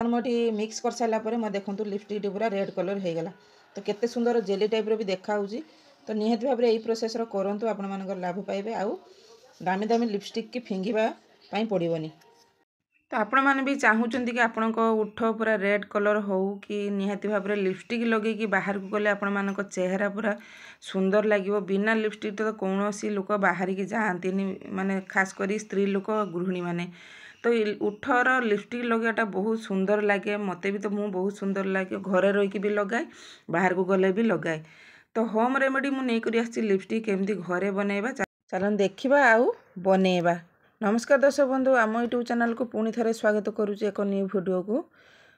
आपण मोटी मिक्स कर सारा पर मैं देखूँ लिपस्टिक टी पूरा रेड कलर हो गला। तो केते सुंदर जेली टाइप भी देखा तो निहत भाव में यही प्रोसेस करूँ आपण मान लाभ पाइबे। आउ दामी दामी लिपस्टिक की फिंगिबा पड़ोनी। तो आपण मैंने भी चाहूँगी कि आपण उठ पूरा रेड कलर हो कि निहाती भाव में लिपस्टिक लगे बाहर को गले आपण मान चेहरा पूरा सुंदर लगे। बिना लिपस्टिक तो कौन सी लोक बाहर की जाती माने खास करी स्त्री लोक गृहिणी माने तो उठर लिपस्टिक लगाटा बहुत सुंदर लगे। मते भी तो मुझे बहुत सुंदर लगे घरे रही भी लगाए बाहर को गले भी लगाए। तो होम रेमेडी मुझे आसी लिपस्टिक केमती घरे बनइबा चलन देखा आउ बनइबा। नमस्कार दर्शक बंधु आम यूट्यूब चैनल को पुणी थे स्वागत करुच्ची एक न्यू वीडियो को।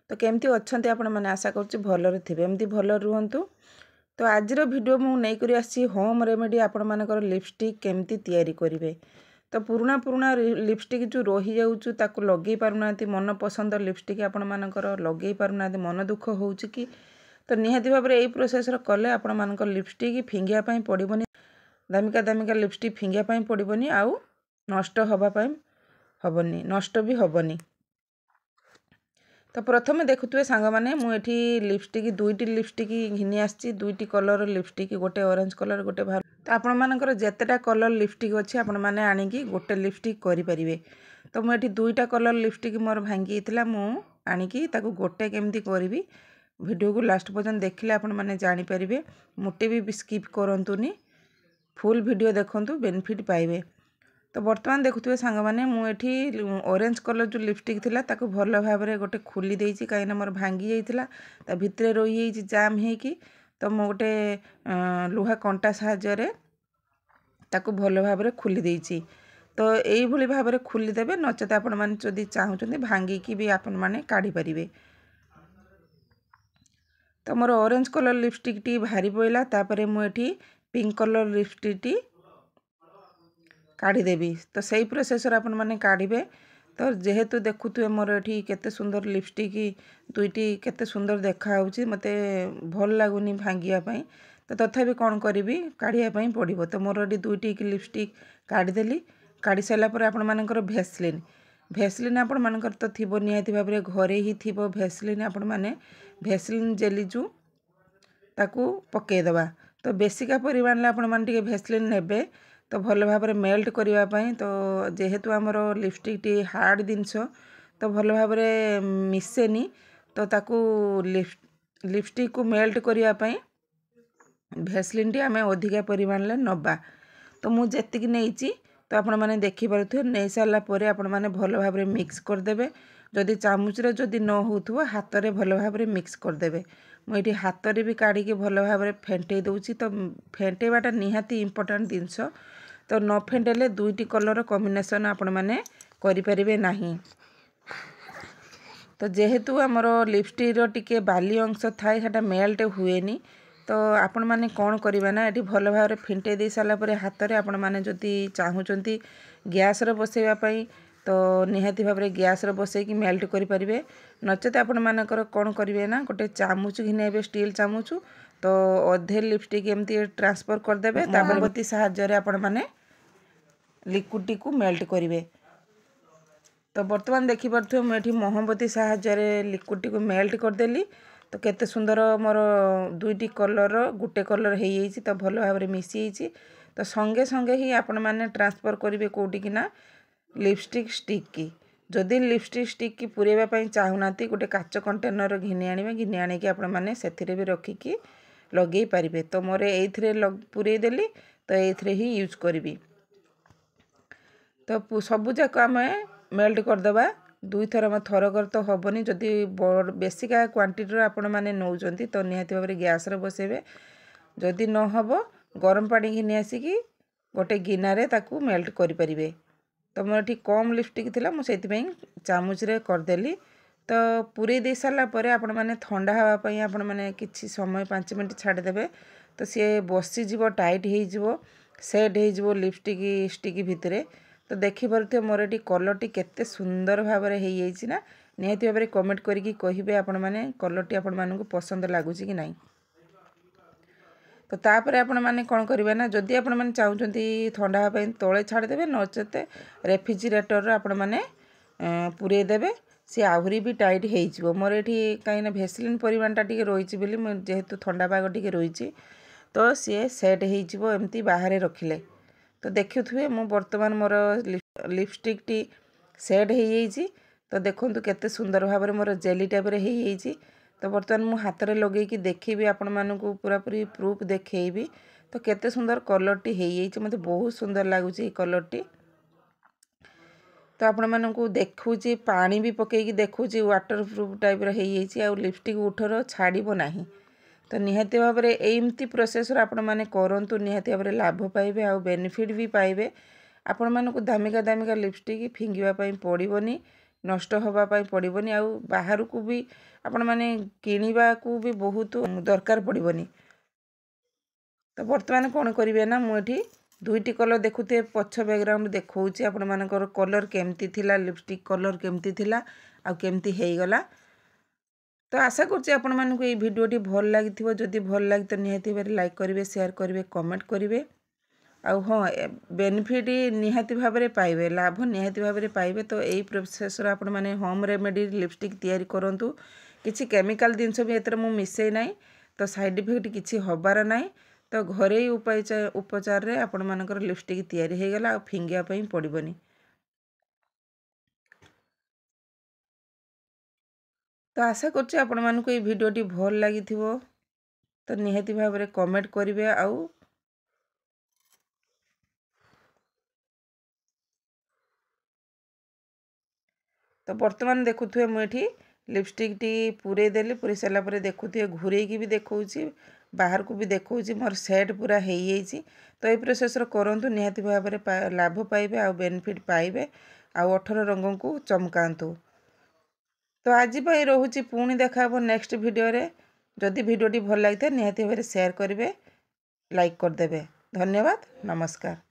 तो केमती अच्छा आपण मैंने आशा करुच्ची भलरे थे एमती भल रुहतु। तो आज वीडियो मुझे आसी होम रेमेडी आपण मानकर लिपस्टिक केमती तैयारी करेंगे। तो पुराना पुराना लिपस्टिक जो रही जाऊँ ताकू लगे पारना मन पसंद लिपस्टिक आपण मानकर लगे पारना मन दुख हो कि तो निहाती भाव में यही प्रोसेस कले आपण मानकर लिपस्टिक फिंगिया पड़ोनी। दामिका दामिका लिपस्टिक फिंगिया पड़ोनी आउ नष्ट हवापाई हेनी नष्ट भी हेनी। तो प्रथम देखुए सांग मैंने मुझे लिपस्टिक दुईटी लिपस्टिक घिनी आसी दुईटी कलर लिपस्टिक गोटे ऑरेंज कलर गोटे भार। तो आपण मानकर जेतेटा कलर लिपस्टिक अच्छी आपण मैंने आणिकी गोटे लिपस्टिक करें। तो मुझे दुईटा कलर लिपस्टिक मोर भांगी आणिकी ताकू गोटे केमती करी वीडियो को लास्ट पर्यंत देखिले आपण मैंने जानीपारे। मोटे भी स्किप करंतुनी फुल वीडियो देखंतु बेनिफिट पाइबे। तो बर्तमान देखुए सांग मैंने मुझे ऑरेंज कलर जो लिपस्टिक थिला ताकू भल भाव में गोटे खोली देइछि कहीं मोर भांगी जाइथिला भितर रही जाम होगी। तो मु गोटे लुहा कंटा साहाय्य ताकू भल भाव में खोली देइछि। तो यही भाव में खोली देबे नचेत आपण माने जदि चाहूचंती भांगी भी आपण माने काढ़ी परिबे। तो मोर ऑरेंज कलर लिपस्टिक टी भारी पइला तापरे मुझे पिंक कलर लिपस्टिक टी काढ़ीदेवी। तो सही प्रोसेस आपण मैंने काढ़े। तो जेहेतु देखुए मोर ये केते सुंदर लिपस्टिक दुईटी केते सुंदर देखा मत भल लगुनि भांगियापाई। तो तथापि कौन करी काढ़ापी पड़ो। तो मोर ये दुईटी लिपस्टिक काढ़ीदेली काढ़ी सारापर आपण मानकर भेसलिन भेसलिन आपण मानकर तो थी निहाती भाव में घरे ही थी भेसलिन आपण माने भेसलिन जेली जो ताकू पकईदबा। तो बेसिका परिमाण आपण माने भेसलिन नेबे तो भल भाव में मेल्ट करने। तो जेहेतु आमर लिपस्टिक टी हार्ड जिनस तो भल भाव में मिसेनी। तो ताकू लिपस्टिक को मेल्ट करने भेसलिन टी आमे अधिका परिमाण ले नबा। तो मु जेतिक नेइची तो आपण माने देखि पारुथु नै साला परे आपण माने भल भाव में मिक्स करदेबे। जदि चामच रे जदि न होथुवा हाथ रे भल भाव में मिक्स करदेबे। मुझे हाथ रे भी काढ़ी भल भाव में फेंटे दूची। तो फेंटेबाटा निहाती इंपोर्टेंट जिनस। तो न फेंटेले दुईटी कलर कॉम्बिनेशन आपण माने करि परिबे नाही। तो जेहेतु आमर लिपस्टिक रो टिके बाली अंश थाए सेटा मेल्ट हुएनी। तो आपण माने कौन करिबा ना एठी भल भाव में फेंटे दे साला परे हाथ रे आपण माने जदि चाहूचंती गैस रे बसेबा पई तो निहाती भाव में गैस रे बसई कि मेल्ट करि परिबे। नचेत आपण मानकर कौन करिवे ना गोटे चामच घिनेबे स्टील चामच। तो अधे लिपस्टिक एमती ट्रांसफर करदेबे ताबरबती साहाय्य आपण माने लिक्विड को मेल्ट करेंगे। तो बर्तमान देखिपे मुझे मोहम्बती साहाय्य लिक्विड को मेल्ट करदेली। तो केते सुंदर मोर दुईटी कलर गोटे कलर हो जाइए। तो भल भाव में मिसी। तो संगे संगे ही आपण माने ट्रांसफर करेंगे कौटी कि ना लिपस्टिक स्टिक की। जदि लिपस्टिक स्टिक की पुरेवाई चाहूना गोटे काच कंटेनर घिनी आणिकी आपण मैंने से भी रखिकी लगे पारे। तो मोर ये पुरेदेली तो ये ही यूज करी। तो सबूक आम मेल्ट करदे दुई थर थरकर तो हेनी। जदि बेसिका क्वांटिटी आपण मैंने नौकरी तो निहाती भाव में गैस रे बसेबे। जदि न हब गरम पानी घिनी आसिकी गोटे गिनारे ताकू मेल्ट करें। तो मोर ठीक कम लिपस्टिक थिला मुझे चामच रे करदेली। तो पूरे दे सारा पर आपण मैंने ठंडा हाँवाई आपण मैंने किसी समय 5 मिनट छाड़देवे। तो सी बसीज टाइट हो सेट हो लिपस्टिक स्टिक भितर। तो देखिपे मोर ये कलर टी केते सुंदर भाव में हो ना निहाती भाव में कमेंट करके कहे आपण मैंने कलर टी आपण मानू पसंद लगुच कि नहीं। तो तापर आपण मैंने कौन करेंगे ना जदि आपण मैंने चाहूँगी ठंडा हाँवाई तले छाड़देवे नचेत रेफ्रिजरेटर आपण मैंने पूरे देवे सी आहरी भी टाइट हो मोर ये कहीं भेसलिन परिमाणटा टी रही जेहेतु ठंडा पाग टी रही तो सी सेट होमती बाहर रखिले तो देखुए मु बर्तमान मोर लिपस्टिक टी सेट हो तो देखूँ केते सुंदर भाव में मोर जेली टाइप हो तो बर्तमान मु हाथ में लगे देखी आपण मानक पूरा पूरी प्रूफ देखी तो केते सुंदर कलर टी हो मत बहुत सुंदर लगुच कलर टी तो आपण मानक देखुची पानी भी पकईकी देखुची वाटर प्रूफ टाइप हो लिपस्टिक उठर छाड़ब ना तो निहाती भाव में एमती प्रोसेस आपण मैंने करूँ निहाती भाव में लाभ पाइबे आ बेनिफिट भी पाइबे आपण मानक दामिका दामिका लिपस्टिक फिंगापी पड़ोनी नष्ट होगापाई पड़ोनी आ बाहर को भी आपण मैंने किणवा को भी बहुत दरकार पड़ोनी तो बर्तमान कौन करेंगे ना मुझे दुईटी कलर देखुए पछ बैकग्राउंड देखा आपण मानकर कलर केमती थिला लिपस्टिक कलर केमती थिला आ केमती हेगला तो आशा करछि आपण मानक ये भिडियोटी भल लगी जदि भल लगी तो निहाती भाव लाइक करेंगे शेयर करेंगे कमेंट करेंगे आउ हाँ बेनिफिट निहाती भाव में पाइबे लाभ निहाती भाव में पाइबे तो यही प्रोसेस आपण माने होम रेमेडी लिपस्टिक तैयारी करंतु किछि केमिकल जिनस भी एतर मु मिसई नाही तो साइड इफेक्ट किछि होबार नाही तो घरे उपचार रे आपण मानकर लिपस्टिक तैयारी हो गला आ फिंगिया पई पड़बनी तो आशा करछि आपण मानक ये भिडियोटी भल लगी तो निहाती भाव में कमेंट करेंगे आउ तो बर्तमान देखुए मुझे लिपस्टिक टी पूरे देली पूरे सारापर देखुए घूरे भी देखा बाहर को भी देखा मोर सेट पूरा हो तो ये प्रोसेस करूँ निहाती भाव में लाभ पाइबे आ बेनिफिट पाइबे आ 18 रंग को चमकातु तो आज रोचे पुणी देखा नेक्स्ट वीडियो रे जदि वीडियोटी भल लगी निहाती भाव में शेयर करेंगे लाइक करदे धन्यवाद नमस्कार।